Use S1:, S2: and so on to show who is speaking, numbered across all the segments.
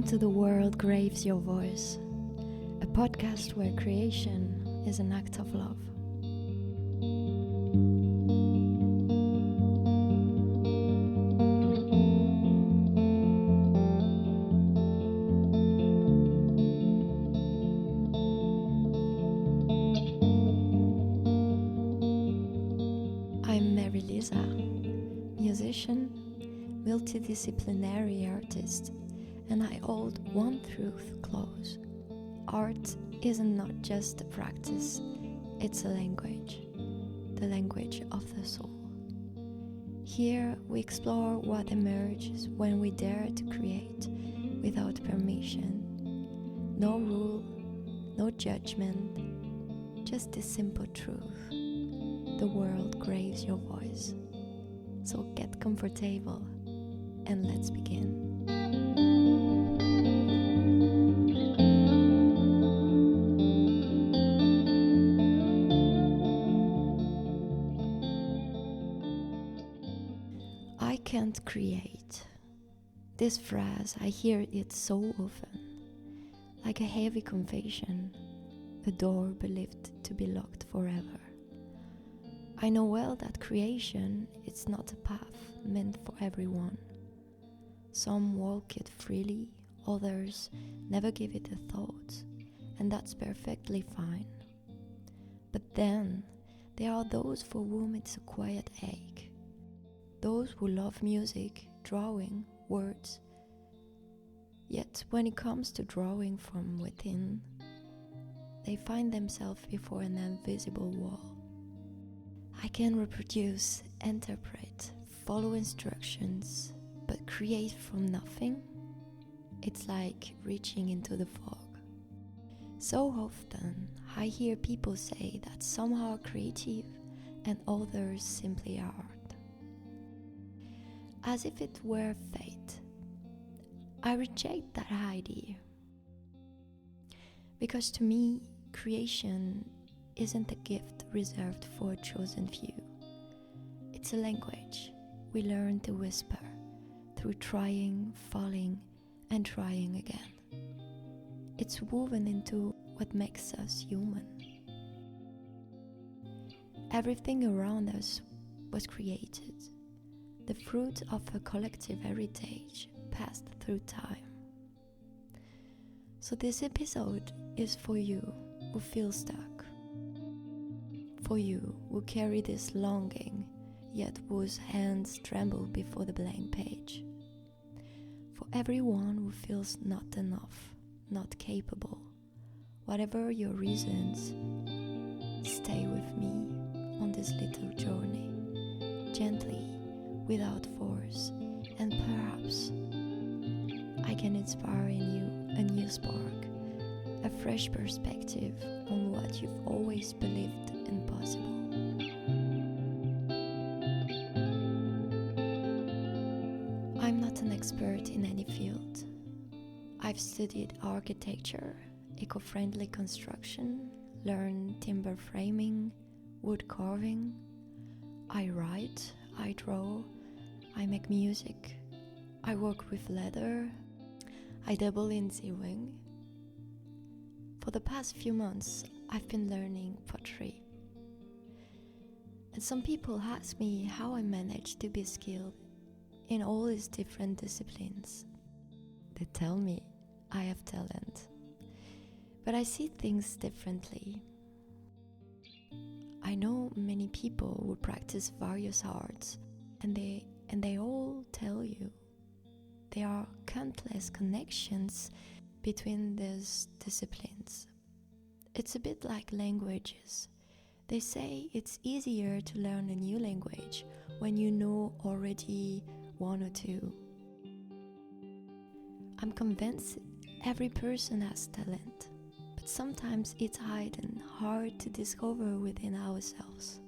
S1: Welcome to The World Graves Your Voice, a podcast where creation is an act of love. I'm Mary Lisa, musician, multidisciplinary artist, and I hold one truth close. Art isn't not just a practice, it's a language, the language of the soul. Here we explore what emerges when we dare to create without permission. No rule, no judgment, just the simple truth. The world graves your voice. So get comfortable and let's begin. I can't create. This phrase, I hear it so often, like a heavy confession, a door believed to be locked forever. I know well that creation is not a path meant for everyone. Some walk it freely, others never give it a thought, and that's perfectly fine. But then, there are those for whom it's a quiet ache. Those who love music, drawing, words. Yet when it comes to drawing from within, they find themselves before an invisible wall. I can reproduce, interpret, follow instructions, but create from nothing? It's like reaching into the fog. So often, I hear people say that some are creative and others simply aren't. As if it were fate. I reject that idea. Because to me, creation isn't a gift reserved for a chosen few. It's a language we learn to whisper through trying, falling, and trying again. It's woven into what makes us human. Everything around us was created, the fruit of a collective heritage passed through time. So this episode is for you who feel stuck. For you who carry this longing, yet whose hands tremble before the blank page. For everyone who feels not enough, not capable. Whatever your reasons, stay with me on this little journey, gently, without force, and perhaps I can inspire in you a new spark, a fresh perspective on what you've always believed impossible. I'm not an expert in any field. I've studied architecture, eco-friendly construction, learned timber framing, wood carving. I write, I draw, I make music, I work with leather, I dabble in sewing. For the past few months, I've been learning pottery. And some people ask me how I manage to be skilled in all these different disciplines. They tell me I have talent, but I see things differently. I know many people who practice various arts, and they all tell you there are countless connections between these disciplines. It's a bit like languages. They say it's easier to learn a new language when you know already one or two. I'm convinced every person has talent, but sometimes it's hidden, hard to discover within ourselves.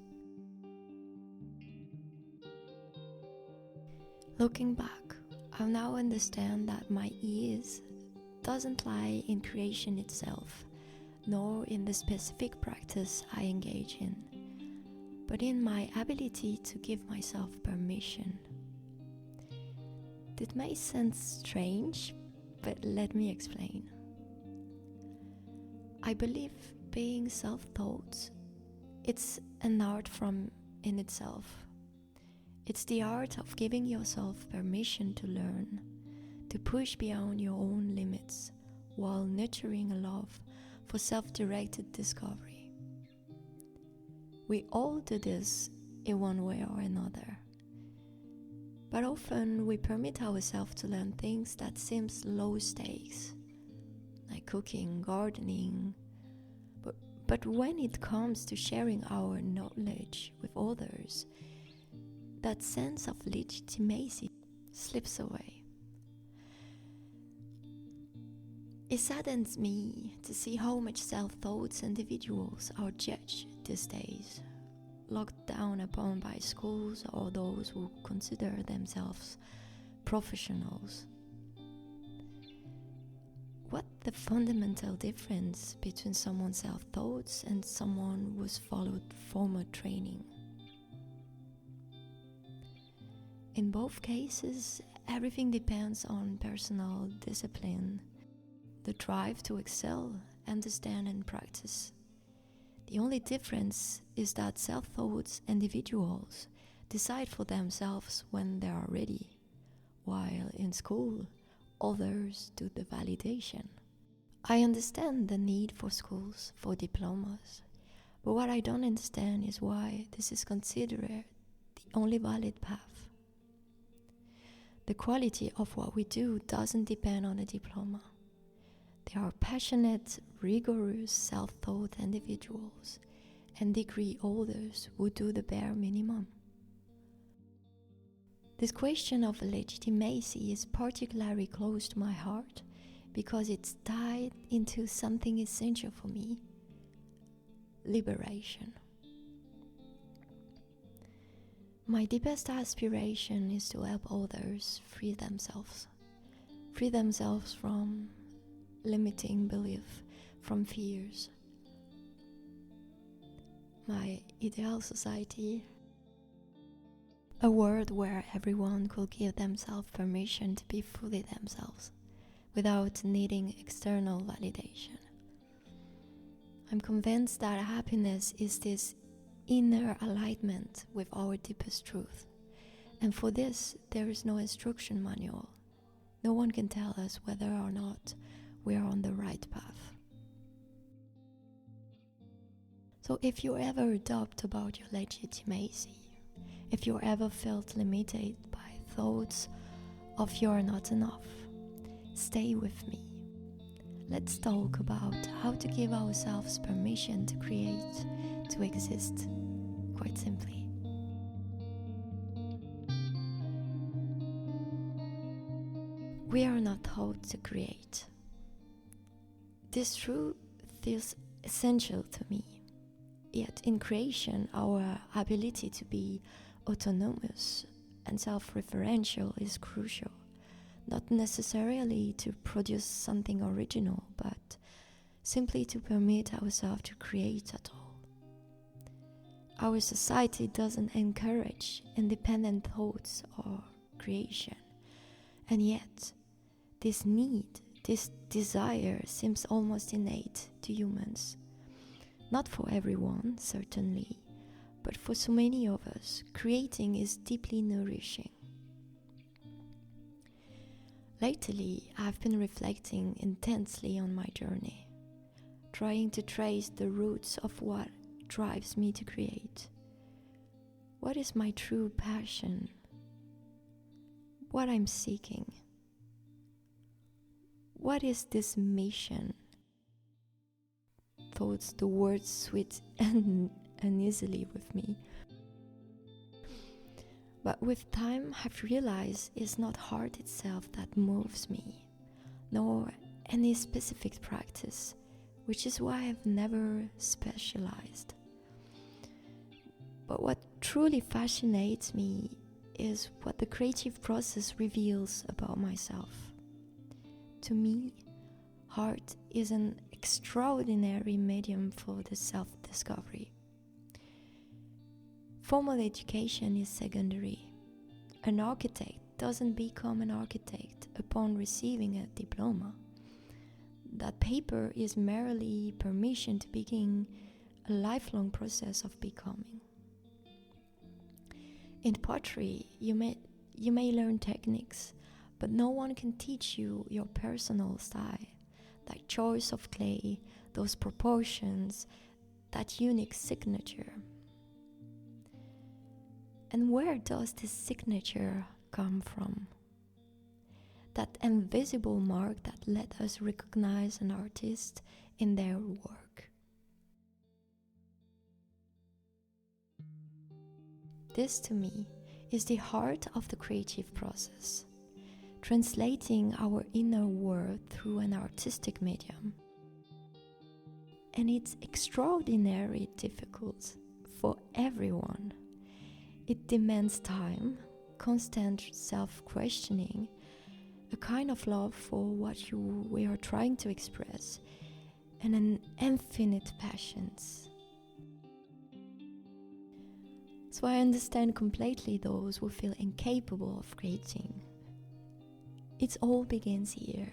S1: Looking back, I now understand that my ease doesn't lie in creation itself, nor in the specific practice I engage in, but in my ability to give myself permission. It may sound strange, but let me explain. I believe being self-taught, it's an art from in itself. It's the art of giving yourself permission to learn, to push beyond your own limits, while nurturing a love for self-directed discovery. We all do this in one way or another. But often we permit ourselves to learn things that seem low stakes, like cooking, gardening. But when it comes to sharing our knowledge with others, that sense of legitimacy slips away. It saddens me to see how much self-taught individuals are judged these days, looked down upon by schools or those who consider themselves professionals. What the fundamental difference between someone self-taught and someone who's followed formal training? In both cases, everything depends on personal discipline, the drive to excel, understand and practice. The only difference is that self-taught individuals decide for themselves when they are ready, while in school, others do the validation. I understand the need for schools for diplomas, but what I don't understand is why this is considered the only valid path. The quality of what we do doesn't depend on a diploma. There are passionate, rigorous, self-taught individuals and degree holders who do the bare minimum. This question of legitimacy is particularly close to my heart because it's tied into something essential for me: liberation. My deepest aspiration is to help others free themselves from limiting belief, from fears. My ideal society, a world where everyone could give themselves permission to be fully themselves without needing external validation. I'm convinced that happiness is this inner alignment with our deepest truth, and for this there is no instruction manual. No one can tell us whether or not we are on the right path. So if you ever doubt about your legitimacy, if you ever felt limited by thoughts of you are not enough, stay with me. Let's talk about how to give ourselves permission to create, to exist, quite simply. We are not taught to create. This truth feels essential to me. Yet in creation, our ability to be autonomous and self-referential is crucial. Not necessarily to produce something original, but simply to permit ourselves to create at all. Our society doesn't encourage independent thoughts or creation, and yet this need, this desire seems almost innate to humans. Not for everyone, certainly, but for so many of us, creating is deeply nourishing. Lately, I've been reflecting intensely on my journey, trying to trace the roots of what drives me to create. What is my true passion? What I'm seeking? What is this mission? Thoughts, the words sweet and uneasily with me. But with time, I've realized it's not heart itself that moves me, nor any specific practice, which is why I've never specialized. But what truly fascinates me is what the creative process reveals about myself. To me, art is an extraordinary medium for the self-discovery. Formal education is secondary. An architect doesn't become an architect upon receiving a diploma. That paper is merely permission to begin a lifelong process of becoming. In pottery, you may learn techniques, but no one can teach you your personal style, that choice of clay, those proportions, that unique signature. And where does this signature come from? That invisible mark that let us recognize an artist in their work. This, to me, is the heart of the creative process, translating our inner world through an artistic medium. And it's extraordinarily difficult for everyone. It demands time, constant self-questioning, a kind of love for what we are trying to express, and an infinite patience. So I understand completely those who feel incapable of creating. It all begins here.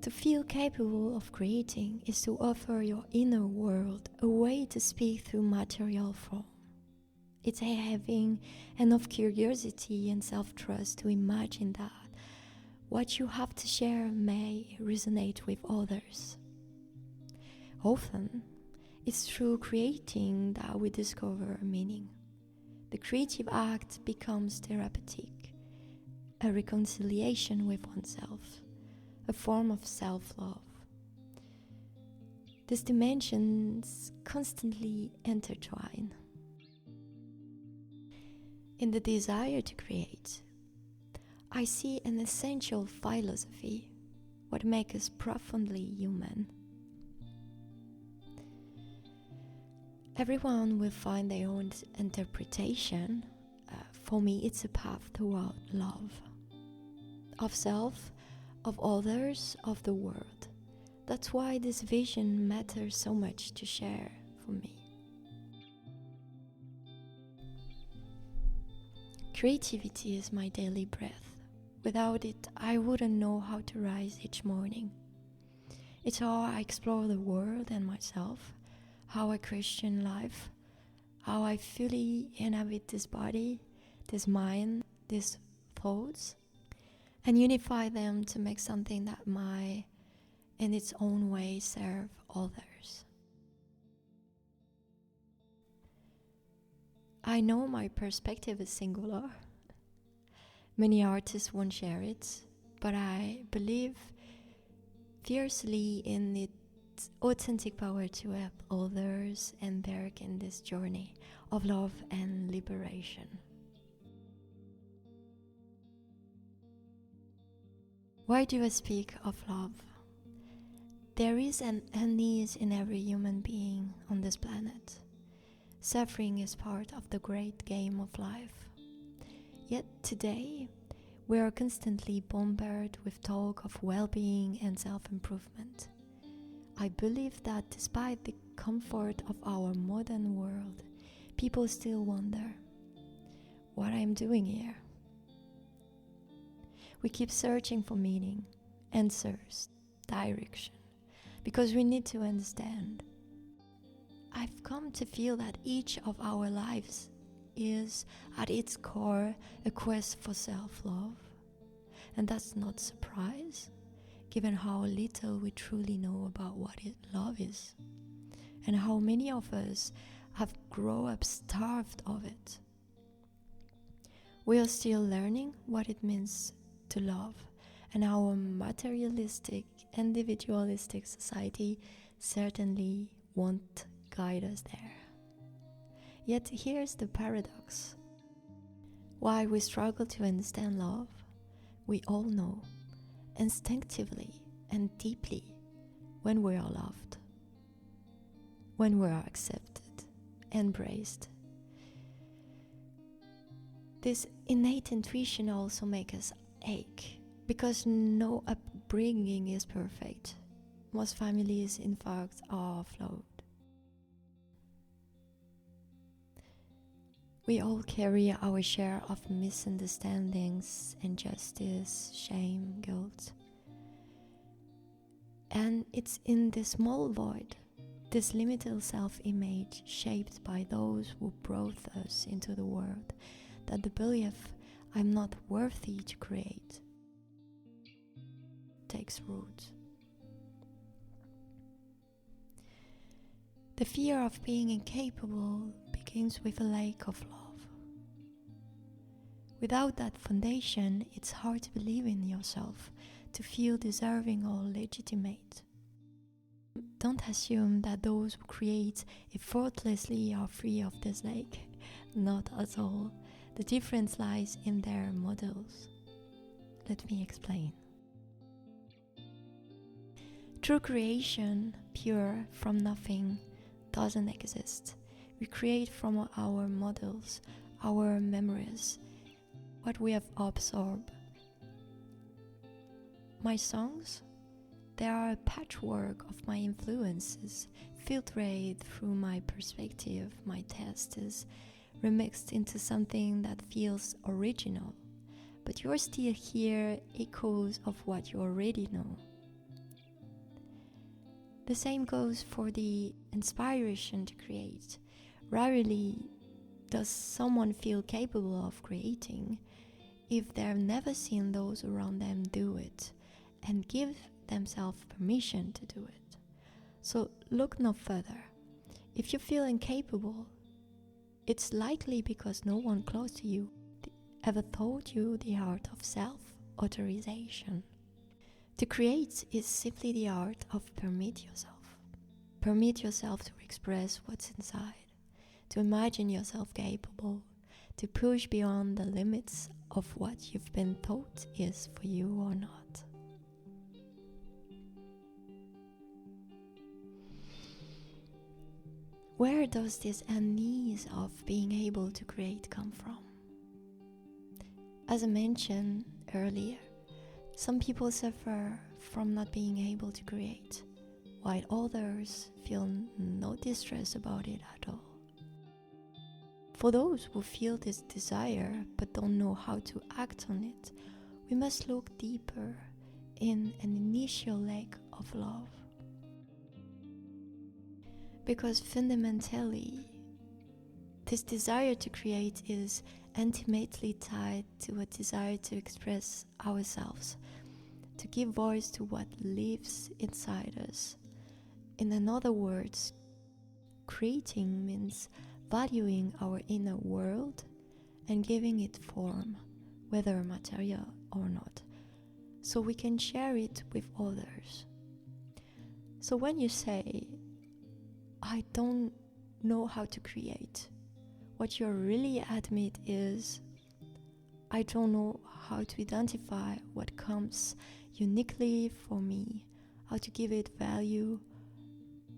S1: To feel capable of creating is to offer your inner world a way to speak through material form. It's having enough curiosity and self-trust to imagine that what you have to share may resonate with others. Often, it's through creating that we discover meaning. The creative act becomes therapeutic, a reconciliation with oneself, a form of self-love. These dimensions constantly intertwine. In the desire to create, I see an essential philosophy, what makes us profoundly human. Everyone will find their own interpretation. For me, it's a path toward love, of self, of others, of the world. That's why this vision matters so much to share for me. Creativity is my daily breath. Without it, I wouldn't know how to rise each morning. It's how I explore the world and myself, how I question life, how I fully inhabit this body, this mind, these thoughts, and unify them to make something that might, in its own way, serve others. I know my perspective is singular. Many artists won't share it, but I believe fiercely in its authentic power to help others embark in this journey of love and liberation. Why do I speak of love? There is an unease in every human being on this planet. Suffering is part of the great game of life. Yet today, we are constantly bombarded with talk of well-being and self-improvement. I believe that despite the comfort of our modern world, people still wonder what I'm doing here. We keep searching for meaning, answers, direction, because we need to understand. I've come to feel that each of our lives is, at its core, a quest for self-love. And that's not a surprise, given how little we truly know about what love is, and how many of us have grown up starved of it. We are still learning what it means to love, and our materialistic, individualistic society certainly won't guide us there. Yet here's the paradox. While we struggle to understand love, we all know, instinctively and deeply, when we are loved, when we are accepted, embraced. This innate intuition also makes us ache, because no upbringing is perfect. Most families, in fact, are flawed. We all carry our share of misunderstandings, injustice, shame, guilt. And it's in this small void, this limited self-image shaped by those who brought us into the world, that the belief I'm not worthy to create takes root. The fear of being incapable begins with a lack of love. Without that foundation, it's hard to believe in yourself, to feel deserving or legitimate. Don't assume that those who create effortlessly are free of this lack. Not at all. The difference lies in their models. Let me explain. True creation, pure from nothing, doesn't exist. We create from our models, our memories, what we have absorbed. My songs, they are a patchwork of my influences, filtered through my perspective, my tastes, remixed into something that feels original. But you're still hear echoes of what you already know. The same goes for the inspiration to create. Rarely does someone feel capable of creating if they've never seen those around them do it and give themselves permission to do it. So look no further. If you feel incapable, it's likely because no one close to you ever taught you the art of self-authorization. To create is simply the art of permit yourself. Permit yourself to express what's inside, to imagine yourself capable, to push beyond the limits of what you've been taught is for you or not. Where does this unease of being able to create come from? As I mentioned earlier, some people suffer from not being able to create, while others feel no distress about it at all. For those who feel this desire but don't know how to act on it, we must look deeper in an initial lack of love. Because fundamentally, this desire to create is intimately tied to a desire to express ourselves, to give voice to what lives inside us. In other words, creating means valuing our inner world and giving it form, whether material or not, so we can share it with others. So when you say, I don't know how to create, what you really admit is, I don't know how to identify what comes uniquely for me, how to give it value,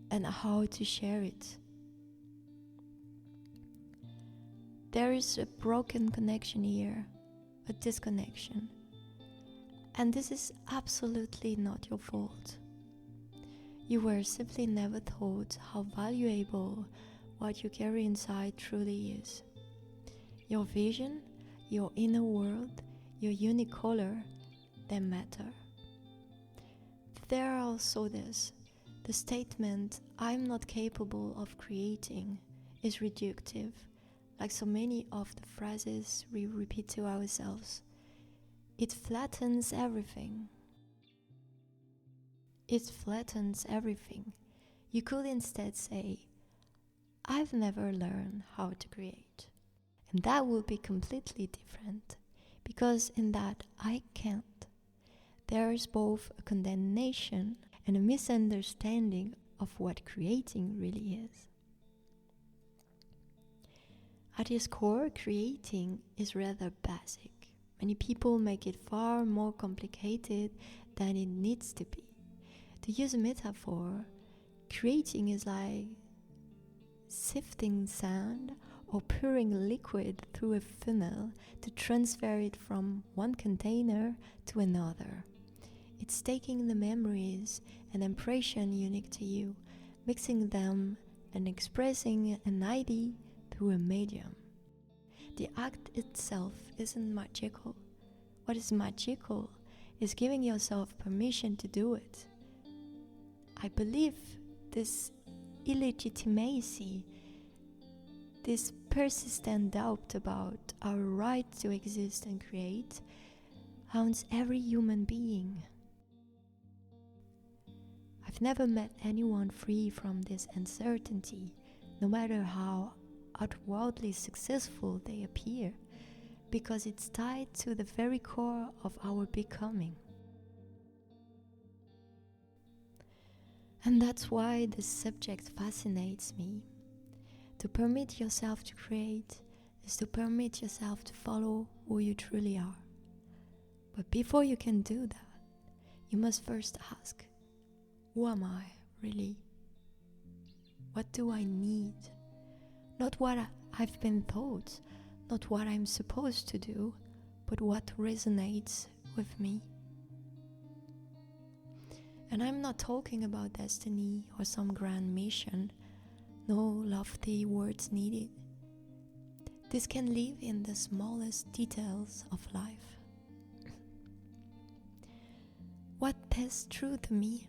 S1: and how to share it. There is a broken connection here, a disconnection. And this is absolutely not your fault. You were simply never taught how valuable what you carry inside truly is. Your vision, your inner world, your unique color, they matter. There are also this. The statement, I'm not capable of creating, is reductive, like so many of the phrases we repeat to ourselves. It flattens everything. It flattens everything. You could instead say, I've never learned how to create. And that would be completely different, because in that I can't, there is both a condemnation and a misunderstanding of what creating really is. At its core, creating is rather basic. Many people make it far more complicated than it needs to be. To use a metaphor, creating is like sifting sand or pouring liquid through a funnel to transfer it from one container to another. It's taking the memories and impression unique to you, mixing them and expressing an idea through a medium. The act itself isn't magical. What is magical is giving yourself permission to do it. I believe this illegitimacy, this persistent doubt about our right to exist and create, haunts every human being. I've never met anyone free from this uncertainty, no matter how outwardly successful they appear, because it's tied to the very core of our becoming. And that's why this subject fascinates me. To permit yourself to create is to permit yourself to follow who you truly are. But before you can do that, you must first ask, who am I really? What do I need? Not what I've been taught, not what I'm supposed to do, but what resonates with me. And I'm not talking about destiny or some grand mission. No lofty words needed. This can live in the smallest details of life. What tests true to me?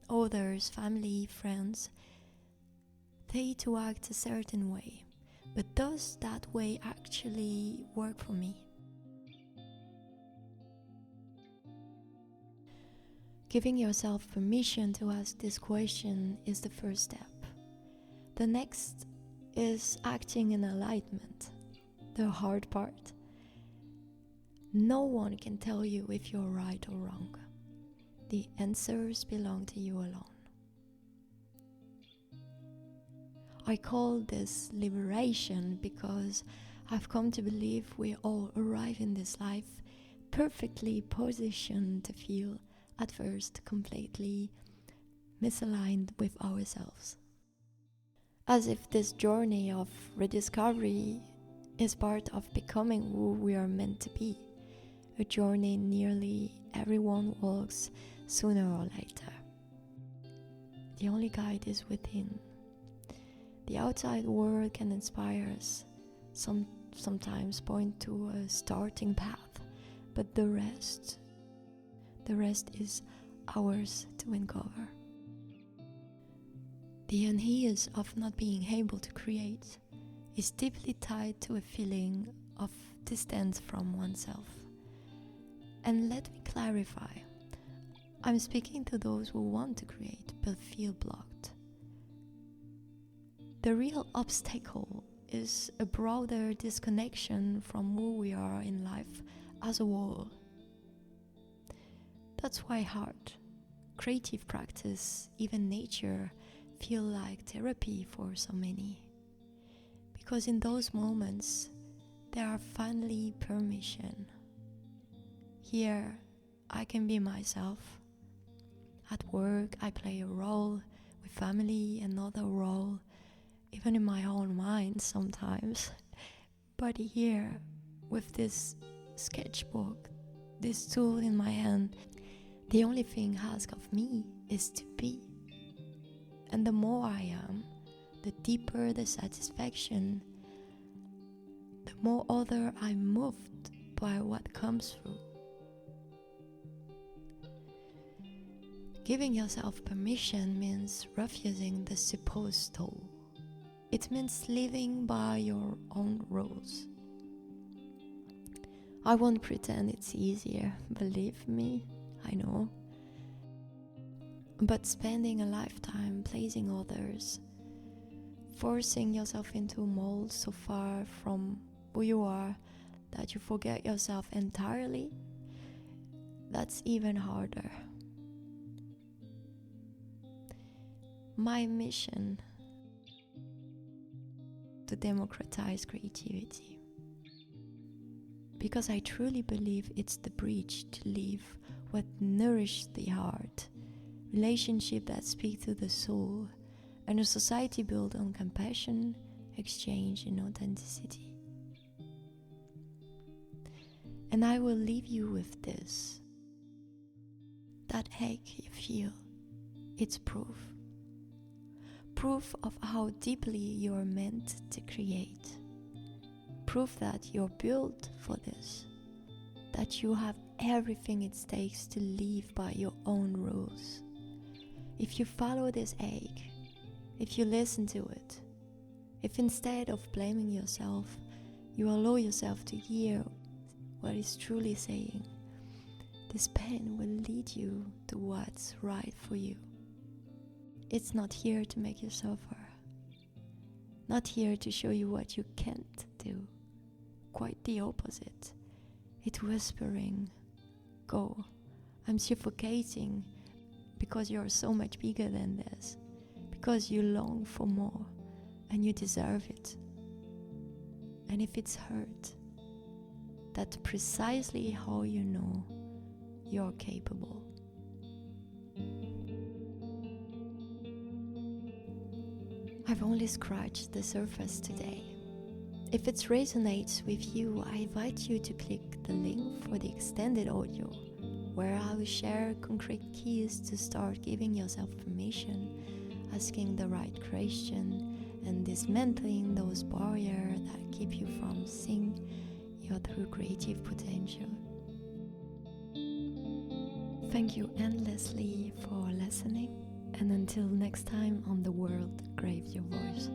S1: Others, family, friends, they to act a certain way. But does that way actually work for me? Giving yourself permission to ask this question is the first step. The next is acting in alignment, the hard part. No one can tell you if you're right or wrong. The answers belong to you alone. I call this liberation because I've come to believe we all arrive in this life perfectly positioned to feel at first completely misaligned with ourselves. As if this journey of rediscovery is part of becoming who we are meant to be, a journey nearly everyone walks sooner or later. The only guide is within. The outside world can inspire us, sometimes point to a starting path, but the rest is ours to uncover. The unease of not being able to create is deeply tied to a feeling of distance from oneself. And let me clarify, I'm speaking to those who want to create but feel blocked. The real obstacle is a broader disconnection from who we are in life as a whole. That's why art, creative practice, even nature feel like therapy for so many. Because in those moments, there are finally permission. Here, I can be myself. At work, I play a role, with family, another role, even in my own mind sometimes. But here, with this sketchbook, this tool in my hand, the only thing asked of me is to be. And the more I am, the deeper the satisfaction, the more other I'm moved by what comes through. Giving yourself permission means refusing the supposed to. It means living by your own rules. I won't pretend it's easier, believe me, I know. But spending a lifetime pleasing others, forcing yourself into molds so far from who you are that you forget yourself entirely, that's even harder. My mission to democratize creativity, because I truly believe it's the bridge to live what nourishes the heart, relationships that speak to the soul, and a society built on compassion, exchange, and authenticity. And I will leave you with this. That ache you feel, it's proof. Proof of how deeply you are meant to create. prove that you're built for this, that you have everything it takes to live by your own rules. If you follow this ache, if you listen to it, if instead of blaming yourself, you allow yourself to hear what it's truly saying, this pain will lead you to what's right for you. It's not here to make you suffer, not here to show you what you can't do. Quite the opposite. It's whispering, go, I'm suffocating, because you're so much bigger than this, because you long for more and you deserve it. And if it's hurt, that's precisely how you know you're capable. I've only scratched the surface today. If it resonates with you, I invite you to click the link for the extended audio, where I will share concrete keys to start giving yourself permission, asking the right question, and dismantling those barriers that keep you from seeing your true creative potential. Thank you endlessly for listening, and until next time on The World Craves Your Voice.